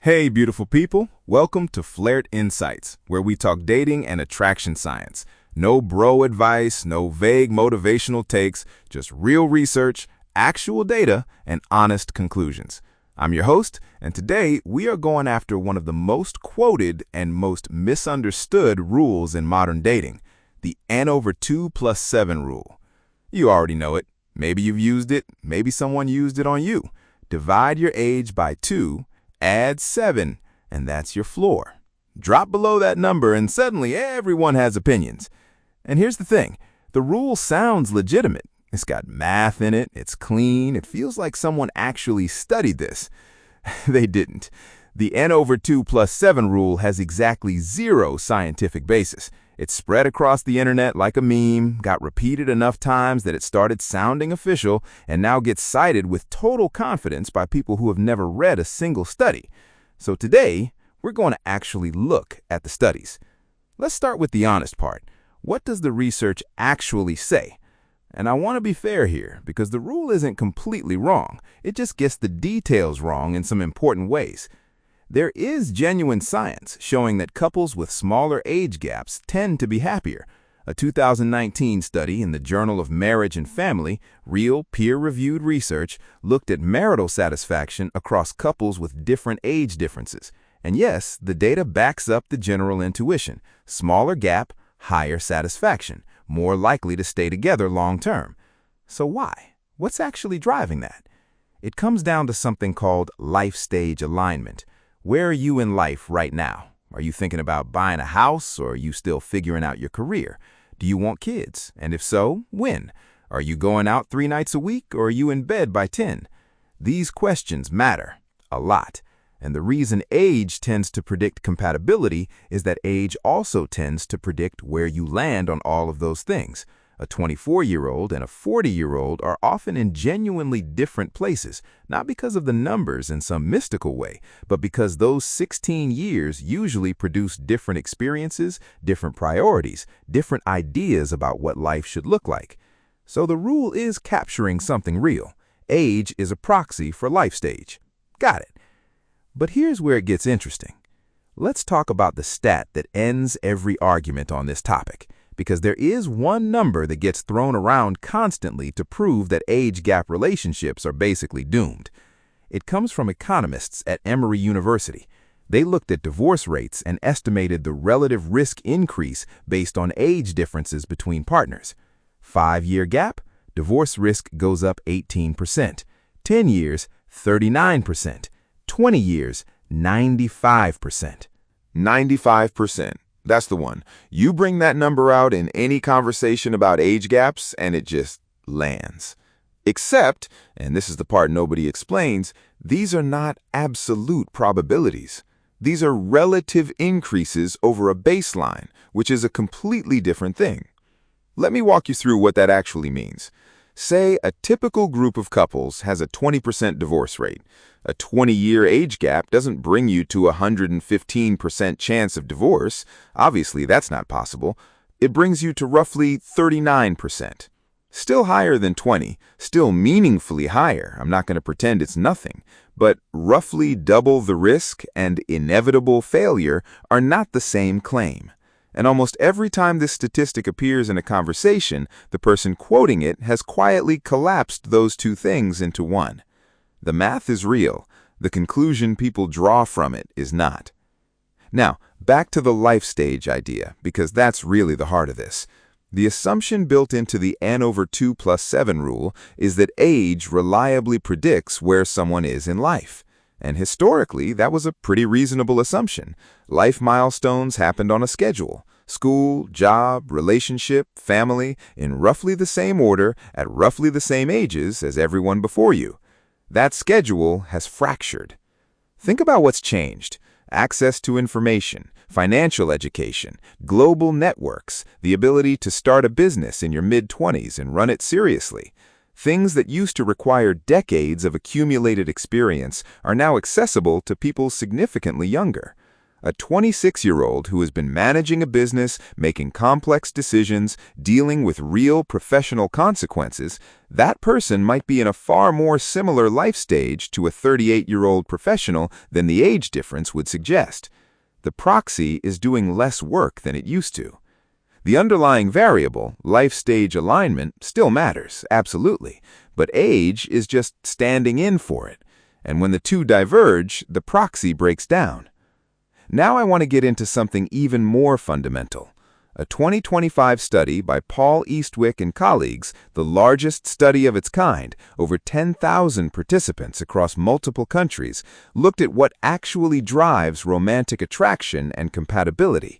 Hey, beautiful people. Welcome to Flairt Insights, where we talk dating and attraction science. No bro advice, no vague motivational takes, just real research, actual data, and honest conclusions. I'm your host, and today we are going after one of the most quoted and most misunderstood rules in modern dating, the N/2 + 7 rule. You already know it. Maybe you've used it. Maybe someone used it on you. Divide your age by 2, add 7, and that's your floor. Drop below that number and suddenly everyone has opinions. And here's the thing, the rule sounds legitimate. It's got math in it, it's clean, it feels like someone actually studied this. They didn't. The N/2 + 7 rule has exactly zero scientific basis. It's spread across the internet like a meme, got repeated enough times that it started sounding official, and now gets cited with total confidence by people who have never read a single study. So today, we're going to actually look at the studies. Let's start with the honest part. What does the research actually say? And I want to be fair here, because the rule isn't completely wrong. It just gets the details wrong in some important ways. There is genuine science showing that couples with smaller age gaps tend to be happier. A 2019 study in the Journal of Marriage and Family, real peer-reviewed research, looked at marital satisfaction across couples with different age differences. And yes, the data backs up the general intuition. Smaller gap, higher satisfaction, more likely to stay together long-term. So why? What's actually driving that? It comes down to something called life stage alignment. Where are you in life right now? Are you thinking about buying a house, or are you still figuring out your career? Do you want kids? And if so, when? Are you going out 3 nights a week, or are you in bed by 10? These questions matter a lot. And the reason age tends to predict compatibility is that age also tends to predict where you land on all of those things. A 24-year-old and a 40-year-old are often in genuinely different places, not because of the numbers in some mystical way, but because those 16 years usually produce different experiences, different priorities, different ideas about what life should look like. So the rule is capturing something real. Age is a proxy for life stage. Got it. But here's where it gets interesting. Let's talk about the stat that ends every argument on this topic, because there is one number that gets thrown around constantly to prove that age gap relationships are basically doomed. It comes from economists at Emory University. They looked at divorce rates and estimated the relative risk increase based on age differences between partners. 5-year gap, divorce risk goes up 18%. 10 years, 39%. 20 years, 95%. 95%. That's the one. You bring that number out in any conversation about age gaps, and it just lands. Except, and this is the part nobody explains, these are not absolute probabilities. These are relative increases over a baseline, which is a completely different thing. Let me walk you through what that actually means. Say a typical group of couples has a 20% divorce rate. A 20-year age gap doesn't bring you to a 115% chance of divorce. Obviously, that's not possible. It brings you to roughly 39%. Still higher than 20, still meaningfully higher. I'm not going to pretend it's nothing. But roughly double the risk and inevitable failure are not the same claim. And almost every time this statistic appears in a conversation, the person quoting it has quietly collapsed those two things into one. The math is real. The conclusion people draw from it is not. Now, back to the life stage idea, because that's really the heart of this. The assumption built into the N/2 + 7 rule is that age reliably predicts where someone is in life. And historically, that was a pretty reasonable assumption. Life milestones happened on a schedule. School, job, relationship, family, in roughly the same order at roughly the same ages as everyone before you. That schedule has fractured. Think about what's changed. Access to information, financial education, global networks, the ability to start a business in your mid-20s and run it seriously. Things that used to require decades of accumulated experience are now accessible to people significantly younger. A 26-year-old who has been managing a business, making complex decisions, dealing with real professional consequences, that person might be in a far more similar life stage to a 38-year-old professional than the age difference would suggest. The proxy is doing less work than it used to. The underlying variable, life stage alignment, still matters, absolutely, but age is just standing in for it. And when the two diverge, the proxy breaks down. Now I want to get into something even more fundamental. A 2025 study by Paul Eastwick and colleagues, the largest study of its kind, over 10,000 participants across multiple countries, looked at what actually drives romantic attraction and compatibility.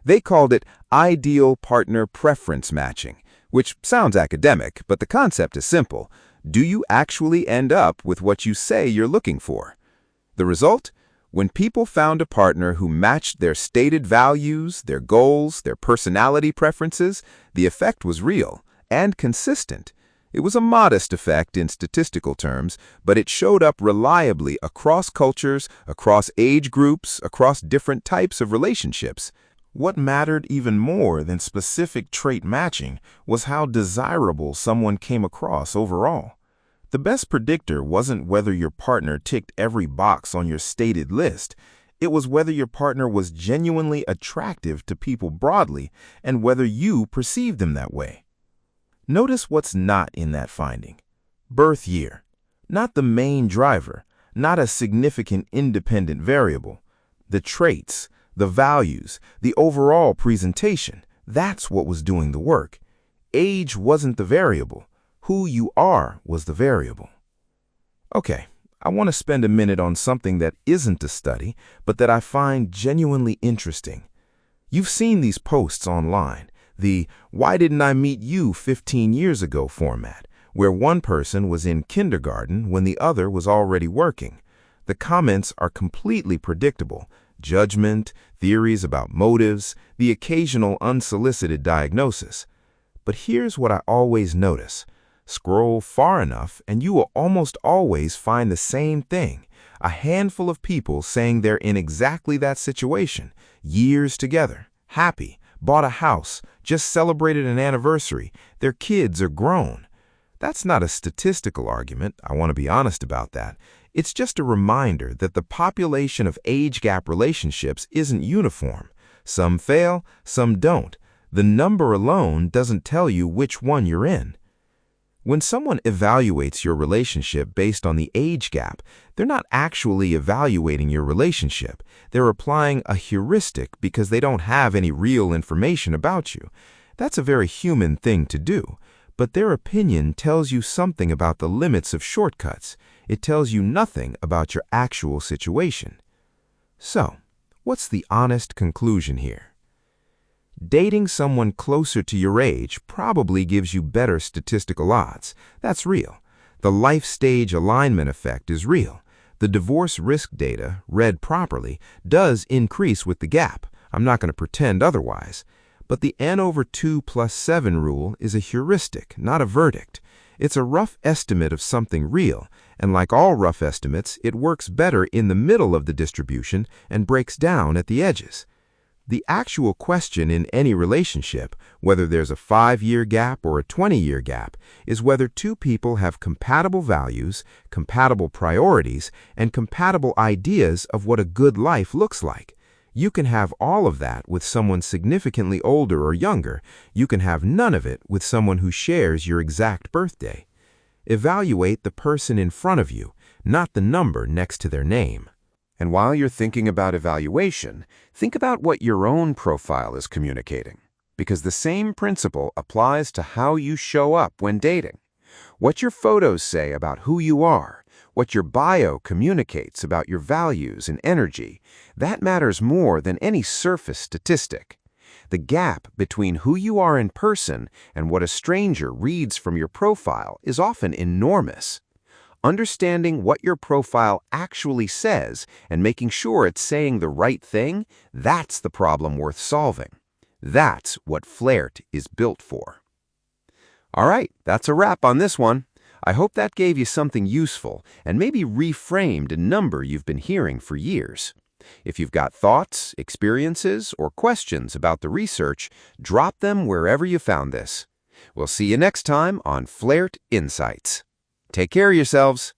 They called it ideal partner preference matching, which sounds academic, but the concept is simple. Do you actually end up with what you say you're looking for? The result? When people found a partner who matched their stated values, their goals, their personality preferences, the effect was real and consistent. It was a modest effect in statistical terms, but it showed up reliably across cultures, across age groups, across different types of relationships. What mattered even more than specific trait matching was how desirable someone came across overall. The best predictor wasn't whether your partner ticked every box on your stated list. It was whether your partner was genuinely attractive to people broadly and whether you perceived them that way. Notice what's not in that finding. Birth year. Not the main driver, not a significant independent variable. The traits, the values, the overall presentation, that's what was doing the work. Age wasn't the variable. Who you are was the variable. Okay, I want to spend a minute on something that isn't a study, but that I find genuinely interesting. You've seen these posts online, the "Why didn't I meet you 15 years ago" format, where one person was in kindergarten when the other was already working. The comments are completely predictable. Judgment, theories about motives, the occasional unsolicited diagnosis. But here's what I always notice. Scroll far enough and you will almost always find the same thing. A handful of people saying they're in exactly that situation, years together, happy, bought a house, just celebrated an anniversary, their kids are grown. That's not a statistical argument, I want to be honest about that. It's just a reminder that the population of age gap relationships isn't uniform. Some fail, some don't. The number alone doesn't tell you which one you're in. When someone evaluates your relationship based on the age gap, they're not actually evaluating your relationship. They're applying a heuristic because they don't have any real information about you. That's a very human thing to do, but their opinion tells you something about the limits of shortcuts. It tells you nothing about your actual situation. So, what's the honest conclusion here? Dating someone closer to your age probably gives you better statistical odds. That's real. The life stage alignment effect is real. The divorce risk data, read properly, does increase with the gap. I'm not going to pretend otherwise. But the N over 2 plus 7 rule is a heuristic, not a verdict. It's a rough estimate of something real, and like all rough estimates, it works better in the middle of the distribution and breaks down at the edges. The actual question in any relationship, whether there's a 5-year gap or a 20-year gap, is whether two people have compatible values, compatible priorities, and compatible ideas of what a good life looks like. You can have all of that with someone significantly older or younger. You can have none of it with someone who shares your exact birthday. Evaluate the person in front of you, not the number next to their name. And while you're thinking about evaluation, think about what your own profile is communicating, because the same principle applies to how you show up when dating. What your photos say about who you are, what your bio communicates about your values and energy, that matters more than any surface statistic. The gap between who you are in person and what a stranger reads from your profile is often enormous. Understanding what your profile actually says and making sure it's saying the right thing, that's the problem worth solving. That's what Flairt is built for. All right, that's a wrap on this one. I hope that gave you something useful and maybe reframed a number you've been hearing for years. If you've got thoughts, experiences, or questions about the research, drop them wherever you found this. We'll see you next time on Flairt Insights. Take care of yourselves.